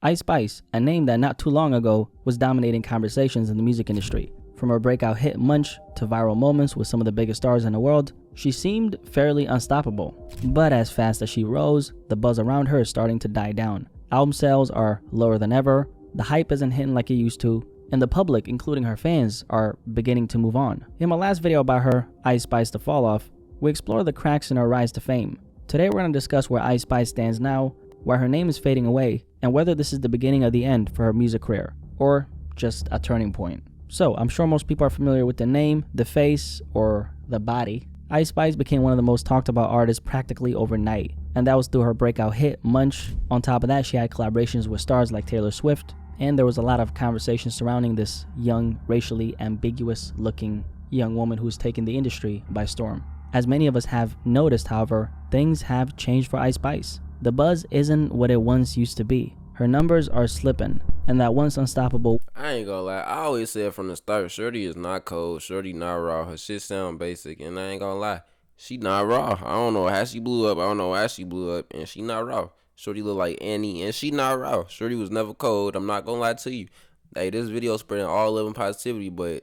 Ice Spice, a name that not too long ago was dominating conversations in the music industry. From her breakout hit Munch to viral moments with some of the biggest stars in the world, she seemed fairly unstoppable. But as fast as she rose, the buzz around her is starting to die down. Album sales are lower than ever, the hype isn't hitting like it used to, and the public, including her fans, are beginning to move on. In my last video about her, Ice Spice The Fall Off, we explore the cracks in her rise to fame. Today we're going to discuss where Ice Spice stands now, why her name is fading away, and whether this is the beginning of the end for her music career, or just a turning point. So, I'm sure most people are familiar with the name, the face, or the body. Ice Spice became one of the most talked about artists practically overnight, and that was through her breakout hit, Munch. On top of that, she had collaborations with stars like Taylor Swift, and there was a lot of conversation surrounding this young, racially ambiguous looking young woman who's taken the industry by storm. As many of us have noticed, however, things have changed for Ice Spice. The buzz isn't what it once used to be. Her numbers are slipping, and that once unstoppable. I ain't gonna lie, I always said from the start, Shorty is not cold, Shorty not raw. Her shit sound basic, and I ain't gonna lie, she not raw. I don't know how she blew up, I don't know why she blew up, and she not raw. Shorty look like Annie, and she not raw. Shorty was never cold, I'm not gonna lie to you. Hey, this video spreading all love and positivity, but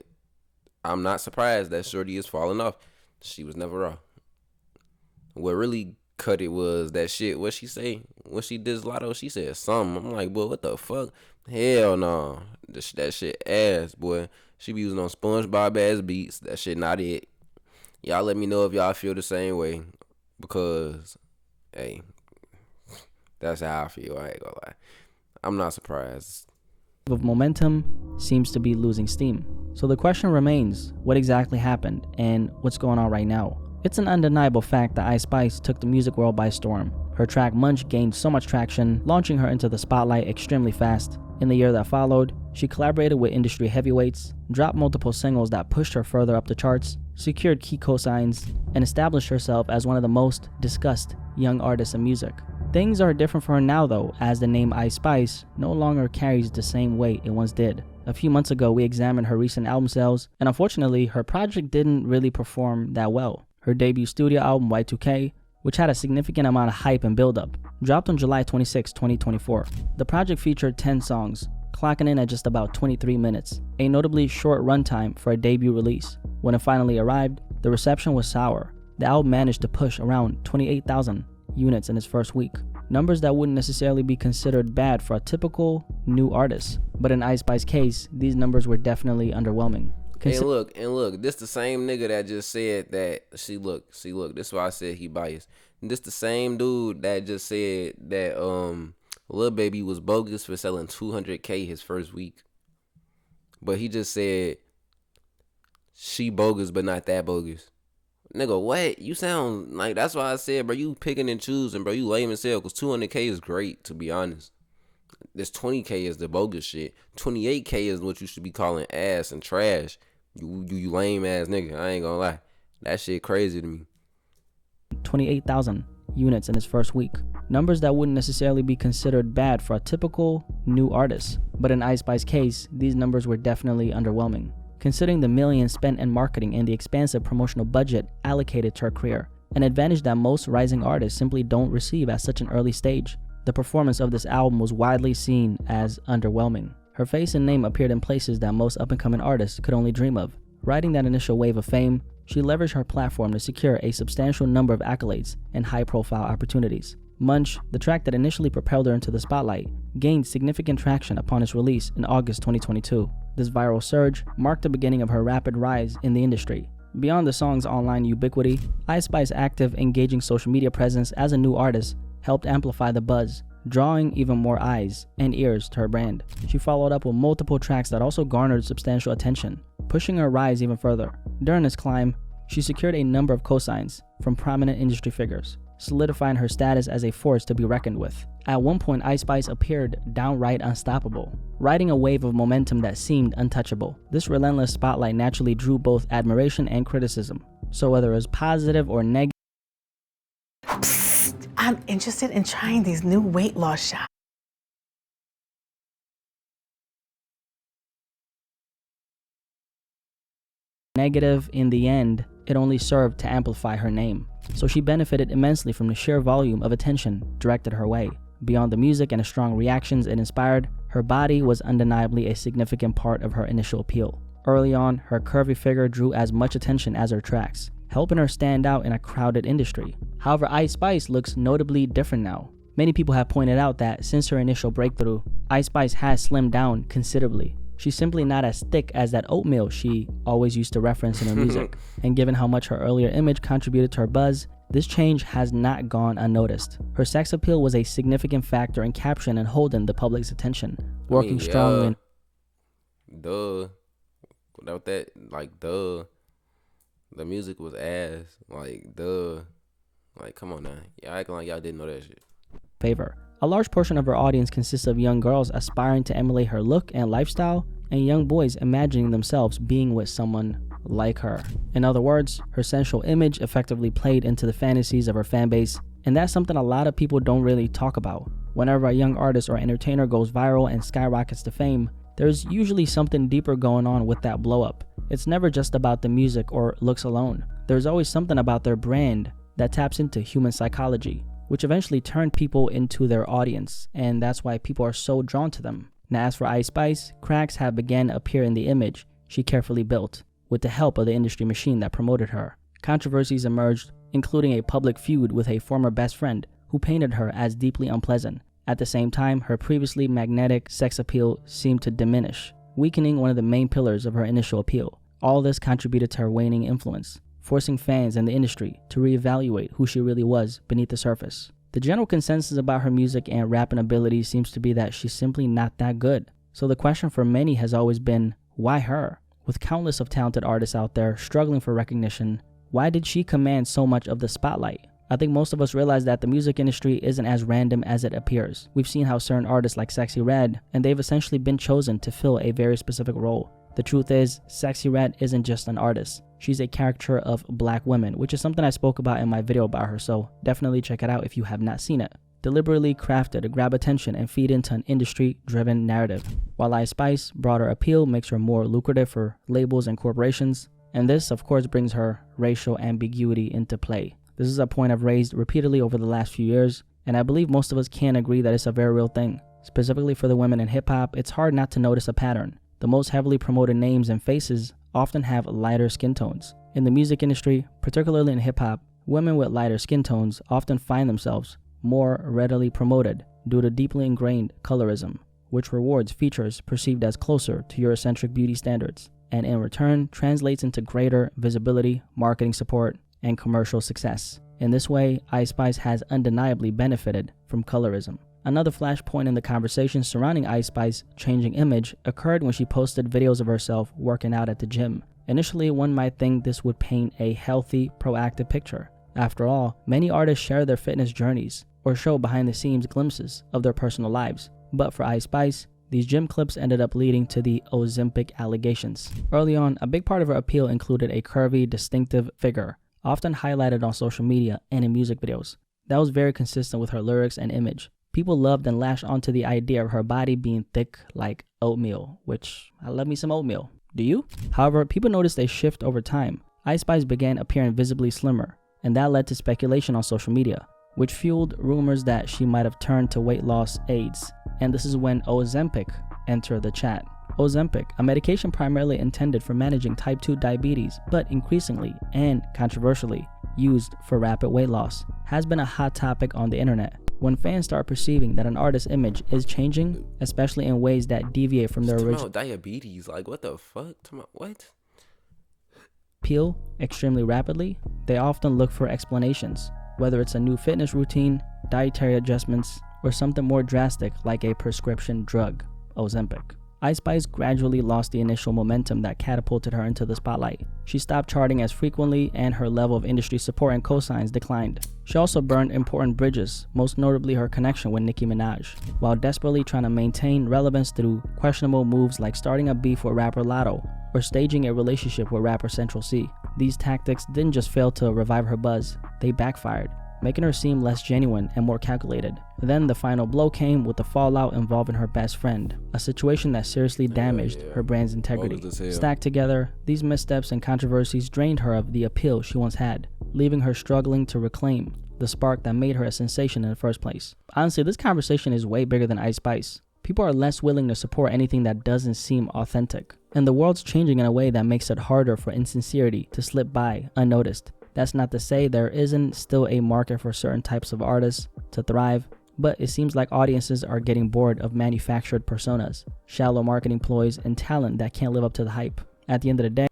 I'm not surprised that Shorty is falling off. She was never raw. What really cut it was that shit. What she say? When she did Lotto, she said something. I'm like, boy, what the fuck? Hell no. That shit ass, boy. She be using on SpongeBob ass beats. That shit not it. Y'all let me know if y'all feel the same way. Because, hey, that's how I feel. I ain't gonna lie. I'm not surprised. Of momentum seems to be losing steam. So the question remains, what exactly happened and what's going on right now? It's an undeniable fact that Ice Spice took the music world by storm. Her track Munch gained so much traction, launching her into the spotlight extremely fast. In the year that followed, she collaborated with industry heavyweights, dropped multiple singles that pushed her further up the charts, secured key cosigns, and established herself as one of the most discussed young artists in music. Things are different for her now though, as the name Ice Spice no longer carries the same weight it once did. A few months ago, we examined her recent album sales, and unfortunately, her project didn't really perform that well. Her debut studio album, Y2K, which had a significant amount of hype and build-up, dropped on July 26, 2024. The project featured 10 songs, clocking in at just about 23 minutes, a notably short runtime for a debut release. When it finally arrived, the reception was sour. The album managed to push around 28,000 units in its first week, numbers that wouldn't necessarily be considered bad for a typical new artist. But in Ice Spice's case, these numbers were definitely underwhelming. And look, this the same nigga that just said that, see look, this is why I said he biased. And this the same dude that just said that Lil Baby was bogus for selling 200K his first week. But he just said she bogus but not that bogus. Nigga, what? You sound like, that's why I said, bro, you picking and choosing, bro. You lame as hell, because 200K is great, to be honest. This 20K is the bogus shit. 28K is what you should be calling ass and trash. You lame ass nigga. I ain't gonna lie. That shit crazy to me. 28,000 units in his first week. Numbers that wouldn't necessarily be considered bad for a typical new artist. But in Ice Spice's case, these numbers were definitely underwhelming, considering the millions spent in marketing and the expansive promotional budget allocated to her career, an advantage that most rising artists simply don't receive at such an early stage. The performance of this album was widely seen as underwhelming. Her face and name appeared in places that most up-and-coming artists could only dream of. Riding that initial wave of fame, she leveraged her platform to secure a substantial number of accolades and high-profile opportunities. Munch, the track that initially propelled her into the spotlight, gained significant traction upon its release in August 2022. This viral surge marked the beginning of her rapid rise in the industry. Beyond the song's online ubiquity, Ice Spice's active, engaging social media presence as a new artist helped amplify the buzz, drawing even more eyes and ears to her brand. She followed up with multiple tracks that also garnered substantial attention, pushing her rise even further. During this climb, she secured a number of cosigns from prominent industry figures, solidifying her status as a force to be reckoned with. At one point, Ice Spice appeared downright unstoppable, riding a wave of momentum that seemed untouchable. This relentless spotlight naturally drew both admiration and criticism. So whether it was positive or negative, I'm interested in trying these new weight loss shots. negative, in the end, it only served to amplify her name. So she benefited immensely from the sheer volume of attention directed her way. Beyond the music and the strong reactions it inspired, her body was undeniably a significant part of her initial appeal. Early on, her curvy figure drew as much attention as her tracks, helping her stand out in a crowded industry. However, Ice Spice looks notably different now. Many people have pointed out that since her initial breakthrough, Ice Spice has slimmed down considerably. She's simply not as thick as that oatmeal she always used to reference in her music. And given how much her earlier image contributed to her buzz, this change has not gone unnoticed. Her sex appeal was a significant factor in capturing and holding the public's attention, working strongly. Duh. Without that, like, duh. The music was ass. Like, duh. Like, come on now. Y'all acting like y'all didn't know that shit. Favor. A large portion of her audience consists of young girls aspiring to emulate her look and lifestyle, and young boys imagining themselves being with someone like her. In other words, her sensual image effectively played into the fantasies of her fan base, and that's something a lot of people don't really talk about. Whenever a young artist or entertainer goes viral and skyrockets to fame, there's usually something deeper going on with that blow up. It's never just about the music or looks alone. There's always something about their brand that taps into human psychology, which eventually turned people into their audience, and that's why people are so drawn to them. Now, as for Ice Spice, cracks have begun to appear in the image she carefully built, with the help of the industry machine that promoted her. Controversies emerged, including a public feud with a former best friend who painted her as deeply unpleasant. At the same time, her previously magnetic sex appeal seemed to diminish, weakening one of the main pillars of her initial appeal. All this contributed to her waning influence, forcing fans and the industry to reevaluate who she really was beneath the surface. The general consensus about her music and rapping abilities seems to be that she's simply not that good. So the question for many has always been, why her? With countless of talented artists out there struggling for recognition, why did she command so much of the spotlight? I think most of us realize that the music industry isn't as random as it appears. We've seen how certain artists like Sexy Red, and they've essentially been chosen to fill a very specific role. The truth is, Sexy Red isn't just an artist. She's a caricature of black women, which is something I spoke about in my video about her, so definitely check it out if you have not seen it. Deliberately crafted to grab attention and feed into an industry-driven narrative. While Ice Spice broader appeal makes her more lucrative for labels and corporations, and this of course brings her racial ambiguity into play. This is a point I've raised repeatedly over the last few years, and I believe most of us can agree that it's a very real thing. Specifically for the women in hip-hop, it's hard not to notice a pattern. The most heavily promoted names and faces often have lighter skin tones. In the music industry, particularly in hip-hop, women with lighter skin tones often find themselves more readily promoted due to deeply ingrained colorism, which rewards features perceived as closer to Eurocentric beauty standards, and in return translates into greater visibility, marketing support, and commercial success. In this way, Ice Spice has undeniably benefited from colorism. Another flashpoint in the conversation surrounding Ice Spice's changing image occurred when she posted videos of herself working out at the gym. Initially, one might think this would paint a healthy, proactive picture. After all, many artists share their fitness journeys or show behind-the-scenes glimpses of their personal lives. But for Ice Spice, these gym clips ended up leading to the Ozempic allegations. Early on, a big part of her appeal included a curvy, distinctive figure, often highlighted on social media and in music videos. That was very consistent with her lyrics and image. People loved and latched onto the idea of her body being thick like oatmeal, which I love me some oatmeal. Do you? However, people noticed a shift over time. Ice Spice began appearing visibly slimmer, and that led to speculation on social media, which fueled rumors that she might have turned to weight loss aids. And this is when Ozempic entered the chat. Ozempic, a medication primarily intended for managing type 2 diabetes, but increasingly and controversially used for rapid weight loss, has been a hot topic on the internet. When fans start perceiving that an artist's image is changing, especially in ways that deviate from their original diabetes, like what the fuck? What? Appeal extremely rapidly, they often look for explanations, whether it's a new fitness routine, dietary adjustments, or something more drastic like a prescription drug, Ozempic. Ice Spice gradually lost the initial momentum that catapulted her into the spotlight. She stopped charting as frequently, and her level of industry support and cosigns declined. She also burned important bridges, most notably her connection with Nicki Minaj, while desperately trying to maintain relevance through questionable moves like starting a beef with rapper Lotto or staging a relationship with rapper Central C. These tactics didn't just fail to revive her buzz, they backfired, making her seem less genuine and more calculated. Then the final blow came with the fallout involving her best friend, a situation that seriously damaged her brand's integrity. Stacked together, these missteps and controversies drained her of the appeal she once had, leaving her struggling to reclaim the spark that made her a sensation in the first place. Honestly, this conversation is way bigger than Ice Spice. People are less willing to support anything that doesn't seem authentic. And the world's changing in a way that makes it harder for insincerity to slip by unnoticed. That's not to say there isn't still a market for certain types of artists to thrive, but it seems like audiences are getting bored of manufactured personas, shallow marketing ploys, and talent that can't live up to the hype. At the end of the day,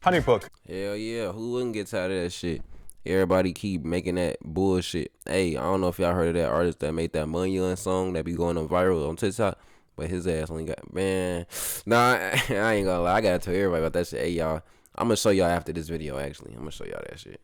Honeybook. Hell yeah, who wouldn't get tired of that shit? Everybody keep making that bullshit. Hey, I don't know if y'all heard of that artist that made that Money Young song that be going on viral on TikTok, but his ass only got, man. Nah, I ain't gonna lie. I gotta tell everybody about that shit. Hey, y'all, I'm gonna show y'all after this video, actually. I'm gonna show y'all that shit.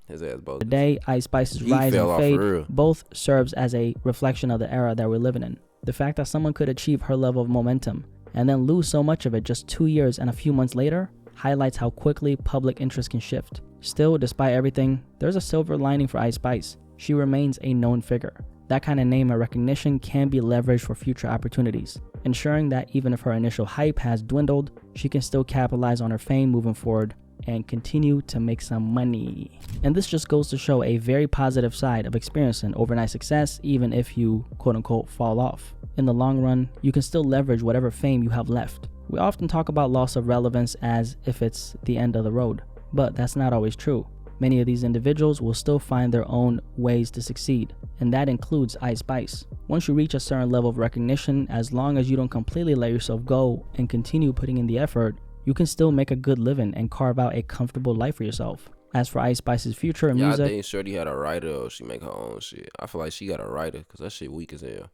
His ass both. Today, Ice Spice's rise and fade both serves as a reflection of the era that we're living in. The fact that someone could achieve her level of momentum and then lose so much of it just 2 years and a few months later highlights how quickly public interest can shift. Still, despite everything, there's a silver lining for Ice Spice. She remains a known figure. That kind of name and recognition can be leveraged for future opportunities, ensuring that even if her initial hype has dwindled, she can still capitalize on her fame moving forward and continue to make some money. And this just goes to show a very positive side of experiencing overnight success, even if you quote-unquote fall off. In the long run, you can still leverage whatever fame you have left. We often talk about loss of relevance as if it's the end of the road, but that's not always true. Many of these individuals will still find their own ways to succeed, and that includes Ice Spice. Once you reach a certain level of recognition, as long as you don't completely let yourself go and continue putting in the effort, you can still make a good living and carve out a comfortable life for yourself. As for Ice Spice's future in music, I think Shorty had a writer or she make her own shit. I feel like she got a writer because that shit weak as hell.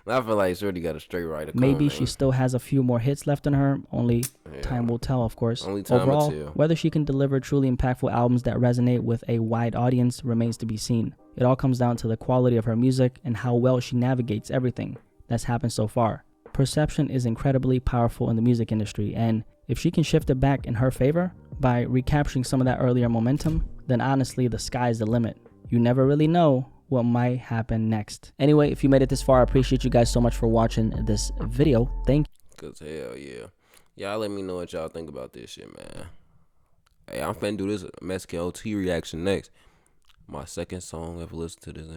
I feel like Shorty got a straight writer. Maybe she still has a few more hits left in her. Only time will tell, of course. Overall, whether she can deliver truly impactful albums that resonate with a wide audience remains to be seen. It all comes down to the quality of her music and how well she navigates everything that's happened so far. Perception is incredibly powerful in the music industry, and if she can shift it back in her favor by recapturing some of that earlier momentum, then honestly, the sky's the limit. You never really know what might happen next. Anyway, if you made it this far, I appreciate you guys so much for watching this video. Thank you. Cause hell yeah. Y'all let me know what y'all think about this shit, man. Hey, I'm finna do this Mexican OT reaction next. My second song ever listened to this.